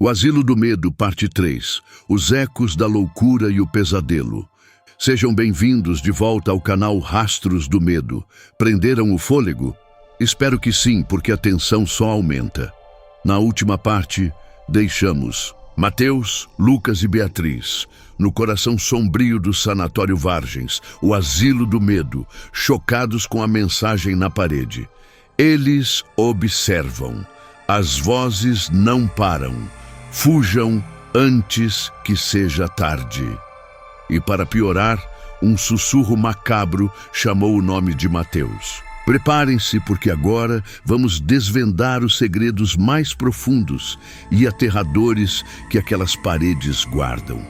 O Asilo do Medo, parte 3. Os ecos da loucura e o pesadelo. Sejam bem-vindos de volta ao canal Rastros do Medo. Prenderam o fôlego? Espero que sim, porque a tensão só aumenta. Na última parte, deixamos Mateus, Lucas e Beatriz no coração sombrio do Sanatório Vargens, o Asilo do Medo, chocados com a mensagem na parede. Eles observam. As vozes não param. Fujam antes que seja tarde. E para piorar, um sussurro macabro chamou o nome de Mateus. Preparem-se, porque agora vamos desvendar os segredos mais profundos e aterradores que aquelas paredes guardam.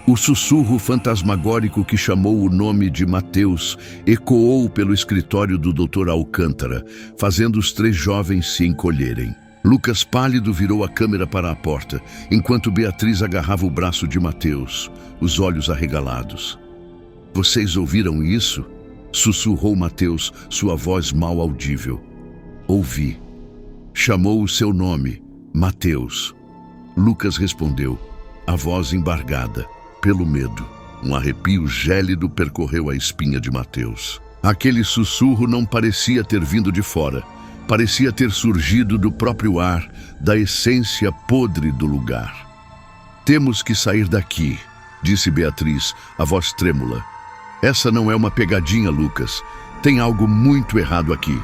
O sussurro fantasmagórico que chamou o nome de Mateus ecoou pelo escritório do Dr. Alcântara, fazendo os três jovens se encolherem. Lucas, pálido, virou a câmera para a porta, enquanto Beatriz agarrava o braço de Mateus, os olhos arregalados. "Vocês ouviram isso?" sussurrou Mateus, sua voz mal audível. "Ouvi." Chamou o seu nome, Mateus. Lucas respondeu, a voz embargada pelo medo. Um arrepio gélido percorreu a espinha de Mateus. Aquele sussurro não parecia ter vindo de fora. Parecia ter surgido do próprio ar, da essência podre do lugar. "Temos que sair daqui", disse Beatriz, a voz trêmula. "Essa não é uma pegadinha, Lucas. Tem algo muito errado aqui."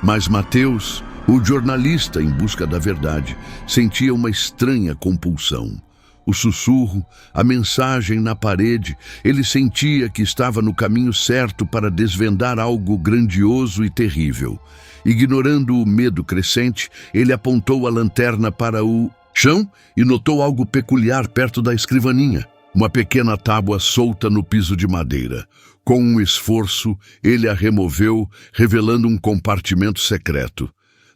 Mas Mateus, o jornalista em busca da verdade, sentia uma estranha compulsão. O sussurro, a mensagem na parede, ele sentia que estava no caminho certo para desvendar algo grandioso e terrível. Ignorando o medo crescente, ele apontou a lanterna para o chão e notou algo peculiar perto da escrivaninha. Uma pequena tábua solta no piso de madeira. Com um esforço, ele a removeu, revelando um compartimento secreto.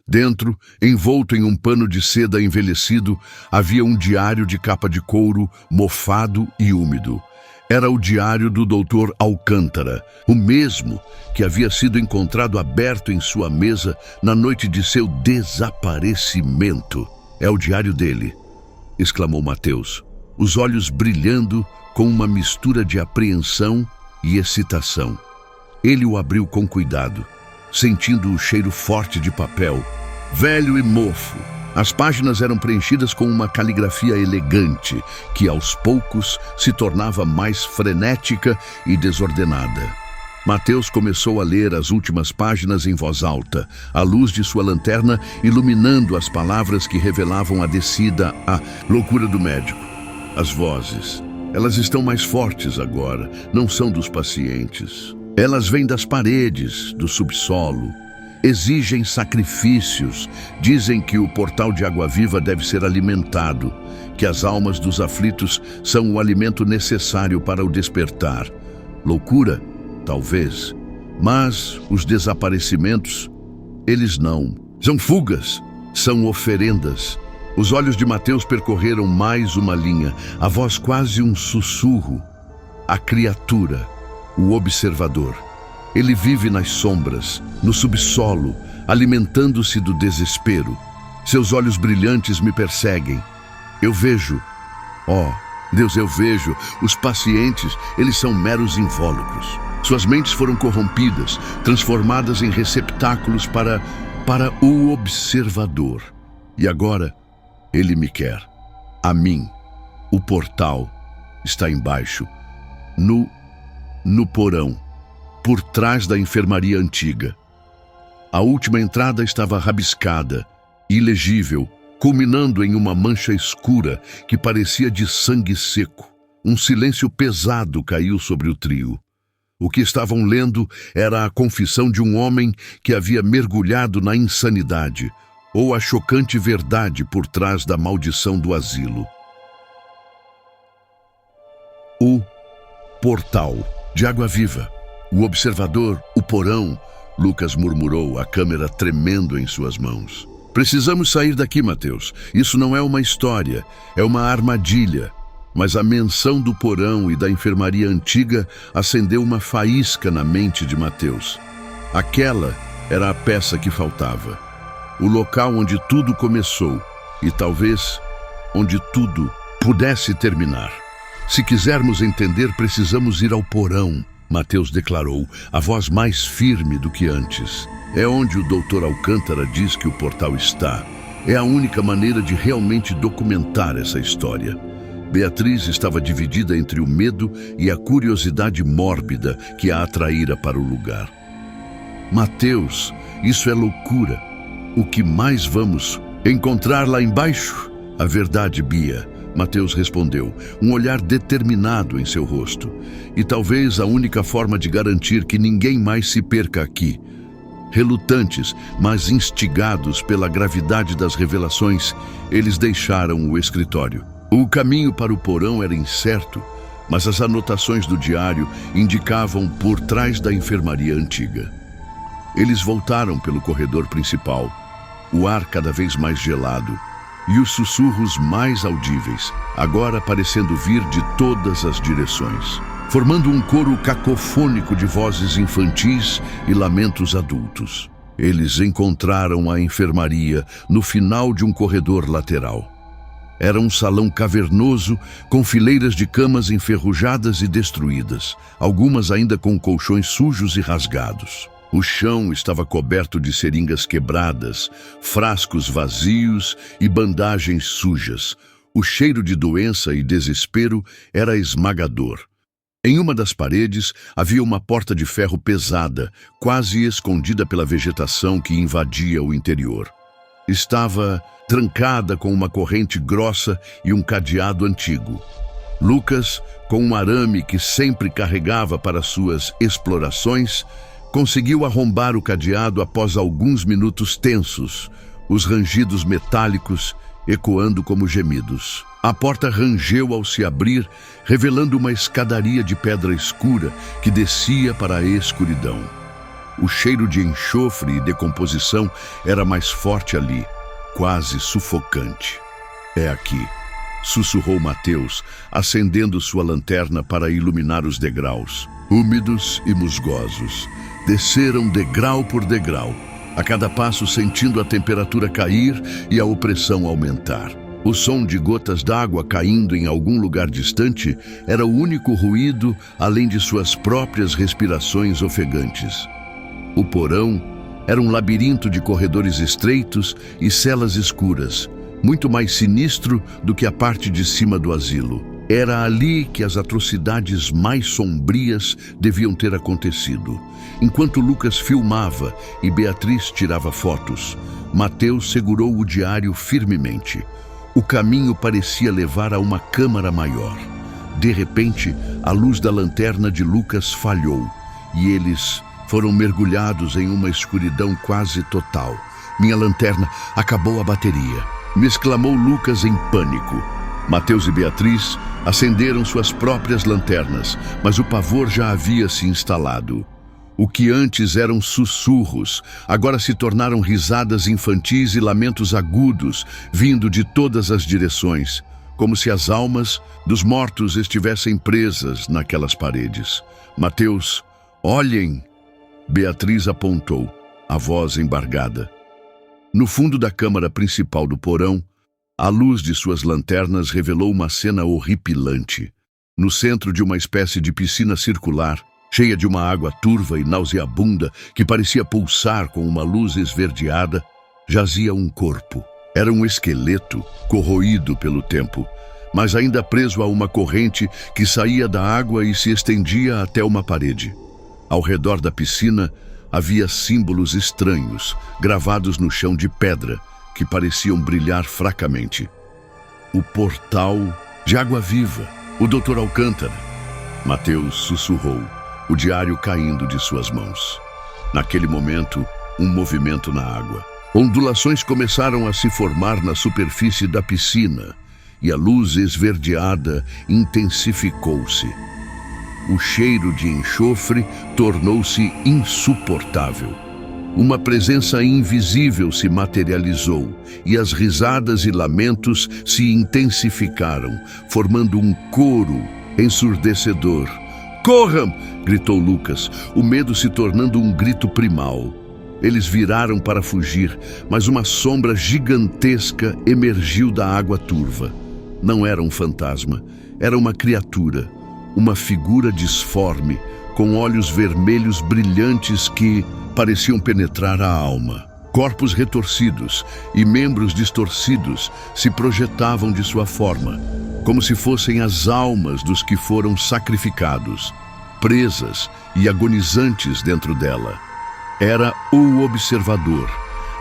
Dentro, envolto em um pano de seda envelhecido, havia um diário de capa de couro, mofado e úmido. Era o diário do Dr. Alcântara, o mesmo que havia sido encontrado aberto em sua mesa na noite de seu desaparecimento. "É o diário dele", exclamou Mateus, os olhos brilhando com uma mistura de apreensão e excitação. Ele o abriu com cuidado, sentindo o cheiro forte de papel, velho e mofo. As páginas eram preenchidas com uma caligrafia elegante, que aos poucos se tornava mais frenética e desordenada. Mateus começou a ler as últimas páginas em voz alta, a luz de sua lanterna iluminando as palavras que revelavam a descida à loucura do médico. As vozes, elas estão mais fortes agora, não são dos pacientes. Elas vêm das paredes, do subsolo. Exigem sacrifícios, dizem que o portal de água viva deve ser alimentado, que as almas dos aflitos são o alimento necessário para o despertar. Loucura? Talvez. Mas os desaparecimentos, eles não. São fugas, são oferendas. Os olhos de Mateus percorreram mais uma linha, a voz quase um sussurro. A criatura, o observador. Ele vive nas sombras, no subsolo, alimentando-se do desespero. Seus olhos brilhantes me perseguem. Eu vejo. Oh, Deus, eu vejo. Os pacientes, eles são meros invólucros. Suas mentes foram corrompidas, transformadas em receptáculos para o observador. E agora, ele me quer. A mim. O portal está embaixo, no porão, por trás da enfermaria antiga. A última entrada estava rabiscada, ilegível, culminando em uma mancha escura que parecia de sangue seco. Um silêncio pesado caiu sobre o trio. O que estavam lendo era a confissão de um homem que havia mergulhado na insanidade, ou a chocante verdade por trás da maldição do asilo. O portal de água viva. "O observador, o porão", Lucas murmurou, a câmera tremendo em suas mãos. "Precisamos sair daqui, Mateus. Isso não é uma história, é uma armadilha." Mas a menção do porão e da enfermaria antiga acendeu uma faísca na mente de Mateus. Aquela era a peça que faltava. O local onde tudo começou e talvez onde tudo pudesse terminar. Se quisermos entender, precisamos ir ao porão, Mateus declarou, a voz mais firme do que antes. É onde o Dr. Alcântara diz que o portal está. É a única maneira de realmente documentar essa história. Beatriz estava dividida entre o medo e a curiosidade mórbida que a atraíra para o lugar. Mateus, isso é loucura. O que mais vamos encontrar lá embaixo? A verdade, Bia, Mateus respondeu, um olhar determinado em seu rosto. E talvez a única forma de garantir que ninguém mais se perca aqui. Relutantes, mas instigados pela gravidade das revelações, eles deixaram o escritório. O caminho para o porão era incerto, mas as anotações do diário indicavam por trás da enfermaria antiga. Eles voltaram pelo corredor principal, o ar cada vez mais gelado e os sussurros mais audíveis, agora parecendo vir de todas as direções, formando um coro cacofônico de vozes infantis e lamentos adultos. Eles encontraram a enfermaria no final de um corredor lateral. Era um salão cavernoso com fileiras de camas enferrujadas e destruídas, algumas ainda com colchões sujos e rasgados. O chão estava coberto de seringas quebradas, frascos vazios e bandagens sujas. O cheiro de doença e desespero era esmagador. Em uma das paredes havia uma porta de ferro pesada, quase escondida pela vegetação que invadia o interior. Estava trancada com uma corrente grossa e um cadeado antigo. Lucas, com um arame que sempre carregava para suas explorações, conseguiu arrombar o cadeado após alguns minutos tensos, os rangidos metálicos ecoando como gemidos. A porta rangeu ao se abrir, revelando uma escadaria de pedra escura que descia para a escuridão. O cheiro de enxofre e decomposição era mais forte ali, quase sufocante. É aqui, sussurrou Mateus, acendendo sua lanterna para iluminar os degraus. Úmidos e musgosos, desceram degrau por degrau, a cada passo sentindo a temperatura cair e a opressão aumentar. O som de gotas d'água caindo em algum lugar distante era o único ruído, além de suas próprias respirações ofegantes. O porão era um labirinto de corredores estreitos e celas escuras, muito mais sinistro do que a parte de cima do asilo. Era ali que as atrocidades mais sombrias deviam ter acontecido. Enquanto Lucas filmava e Beatriz tirava fotos, Mateus segurou o diário firmemente. O caminho parecia levar a uma câmara maior. De repente, a luz da lanterna de Lucas falhou e eles foram mergulhados em uma escuridão quase total. Minha lanterna acabou a bateria, me exclamou Lucas em pânico. Mateus e Beatriz acenderam suas próprias lanternas, mas o pavor já havia se instalado. O que antes eram sussurros, agora se tornaram risadas infantis e lamentos agudos, vindo de todas as direções, como se as almas dos mortos estivessem presas naquelas paredes. Mateus, olhem! Beatriz apontou, a voz embargada. No fundo da câmara principal do porão, a luz de suas lanternas revelou uma cena horripilante. No centro de uma espécie de piscina circular, cheia de uma água turva e nauseabunda que parecia pulsar com uma luz esverdeada, jazia um corpo. Era um esqueleto, corroído pelo tempo, mas ainda preso a uma corrente que saía da água e se estendia até uma parede. Ao redor da piscina havia símbolos estranhos, gravados no chão de pedra, que pareciam brilhar fracamente. O portal de água viva, o Dr. Alcântara. Mateus sussurrou, o diário caindo de suas mãos. Naquele momento, um movimento na água. Ondulações começaram a se formar na superfície da piscina e a luz esverdeada intensificou-se. O cheiro de enxofre tornou-se insuportável. Uma presença invisível se materializou e as risadas e lamentos se intensificaram, formando um coro ensurdecedor. "Corram!" gritou Lucas, o medo se tornando um grito primal. Eles viraram para fugir, mas uma sombra gigantesca emergiu da água turva. Não era um fantasma, era uma criatura, uma figura disforme, com olhos vermelhos brilhantes que pareciam penetrar a alma. Corpos retorcidos e membros distorcidos se projetavam de sua forma, como se fossem as almas dos que foram sacrificados, presas e agonizantes dentro dela. Era o Observador,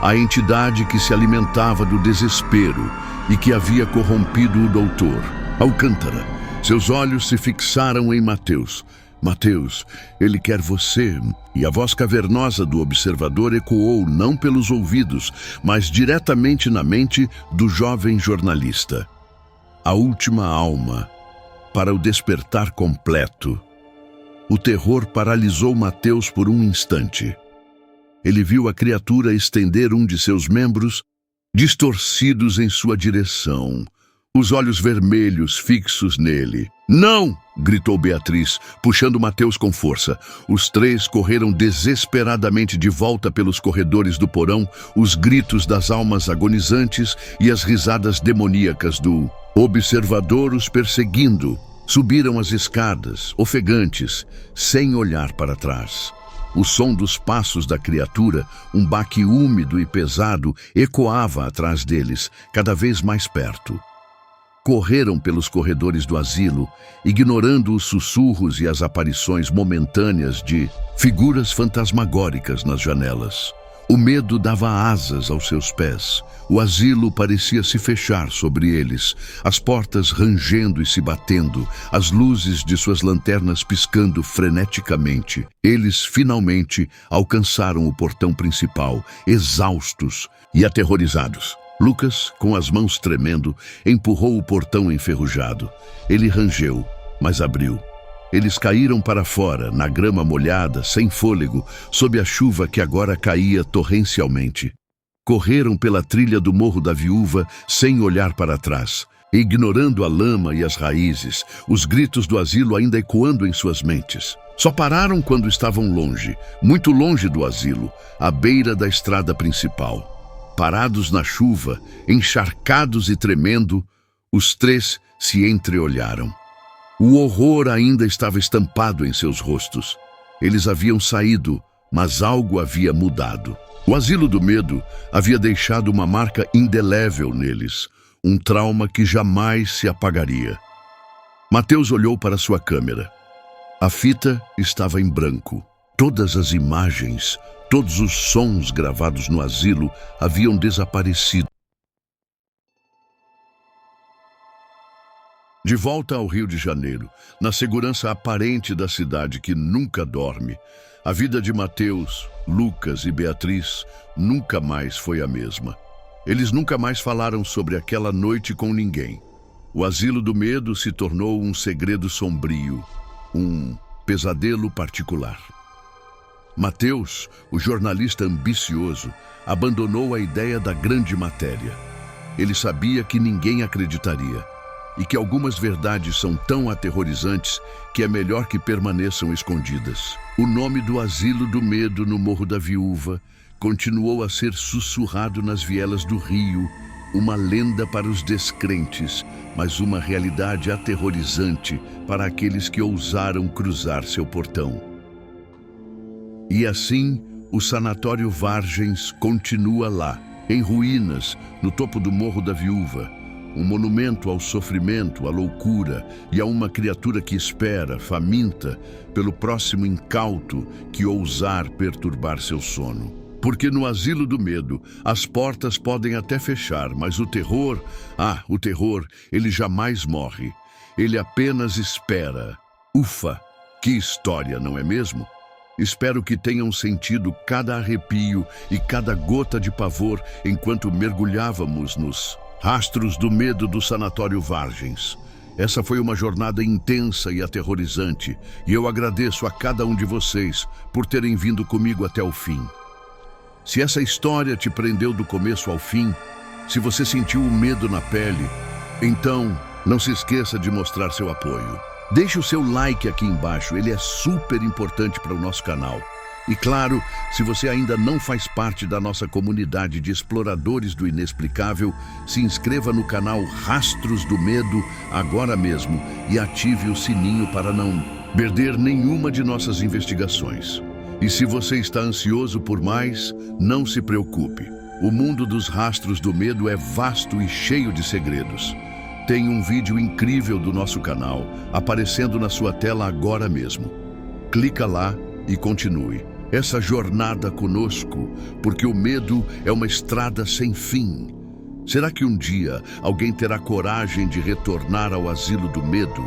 a entidade que se alimentava do desespero e que havia corrompido o doutor. Alcântara, seus olhos se fixaram em Mateus. Mateus, ele quer você. E a voz cavernosa do observador ecoou não pelos ouvidos, mas diretamente na mente do jovem jornalista. A última alma, para o despertar completo. O terror paralisou Mateus por um instante. Ele viu a criatura estender um de seus membros, distorcidos em sua direção, os olhos vermelhos fixos nele. "Não!" gritou Beatriz, puxando Mateus com força. Os três correram desesperadamente de volta pelos corredores do porão, os gritos das almas agonizantes e as risadas demoníacas do observador os perseguindo. Subiram as escadas, ofegantes, sem olhar para trás. O som dos passos da criatura, um baque úmido e pesado, ecoava atrás deles, cada vez mais perto. Correram pelos corredores do asilo, ignorando os sussurros e as aparições momentâneas de figuras fantasmagóricas nas janelas. O medo dava asas aos seus pés. O asilo parecia se fechar sobre eles, as portas rangendo e se batendo, as luzes de suas lanternas piscando freneticamente. Eles finalmente alcançaram o portão principal, exaustos e aterrorizados. Lucas, com as mãos tremendo, empurrou o portão enferrujado. Ele rangeu, mas abriu. Eles caíram para fora, na grama molhada, sem fôlego, sob a chuva que agora caía torrencialmente. Correram pela trilha do Morro da Viúva, sem olhar para trás, ignorando a lama e as raízes, os gritos do asilo ainda ecoando em suas mentes. Só pararam quando estavam longe, muito longe do asilo, à beira da estrada principal. Parados na chuva, encharcados e tremendo, os três se entreolharam. O horror ainda estava estampado em seus rostos. Eles haviam saído, mas algo havia mudado. O asilo do medo havia deixado uma marca indelével neles, um trauma que jamais se apagaria. Mateus olhou para sua câmera. A fita estava em branco. Todas as imagens, todos os sons gravados no asilo haviam desaparecido. De volta ao Rio de Janeiro, na segurança aparente da cidade que nunca dorme, a vida de Mateus, Lucas e Beatriz nunca mais foi a mesma. Eles nunca mais falaram sobre aquela noite com ninguém. O asilo do medo se tornou um segredo sombrio, um pesadelo particular. Mateus, o jornalista ambicioso, abandonou a ideia da grande matéria. Ele sabia que ninguém acreditaria e que algumas verdades são tão aterrorizantes que é melhor que permaneçam escondidas. O nome do asilo do medo no Morro da Viúva continuou a ser sussurrado nas vielas do Rio, uma lenda para os descrentes, mas uma realidade aterrorizante para aqueles que ousaram cruzar seu portão. E assim, o Sanatório Vargens continua lá, em ruínas, no topo do Morro da Viúva, um monumento ao sofrimento, à loucura e a uma criatura que espera, faminta, pelo próximo incauto que ousar perturbar seu sono. Porque no asilo do medo, as portas podem até fechar, mas o terror, ele jamais morre. Ele apenas espera. Ufa, que história, não é mesmo? Espero que tenham sentido cada arrepio e cada gota de pavor enquanto mergulhávamos nos rastros do medo do Sanatório Vargens. Essa foi uma jornada intensa e aterrorizante, e eu agradeço a cada um de vocês por terem vindo comigo até o fim. Se essa história te prendeu do começo ao fim, se você sentiu o medo na pele, então não se esqueça de mostrar seu apoio. Deixe o seu like aqui embaixo, ele é super importante para o nosso canal. E claro, se você ainda não faz parte da nossa comunidade de exploradores do inexplicável, se inscreva no canal Rastros do Medo agora mesmo e ative o sininho para não perder nenhuma de nossas investigações. E se você está ansioso por mais, não se preocupe. O mundo dos Rastros do Medo é vasto e cheio de segredos. Tem um vídeo incrível do nosso canal aparecendo na sua tela agora mesmo. Clica lá e continue essa jornada conosco, porque o medo é uma estrada sem fim. Será que um dia alguém terá coragem de retornar ao asilo do medo?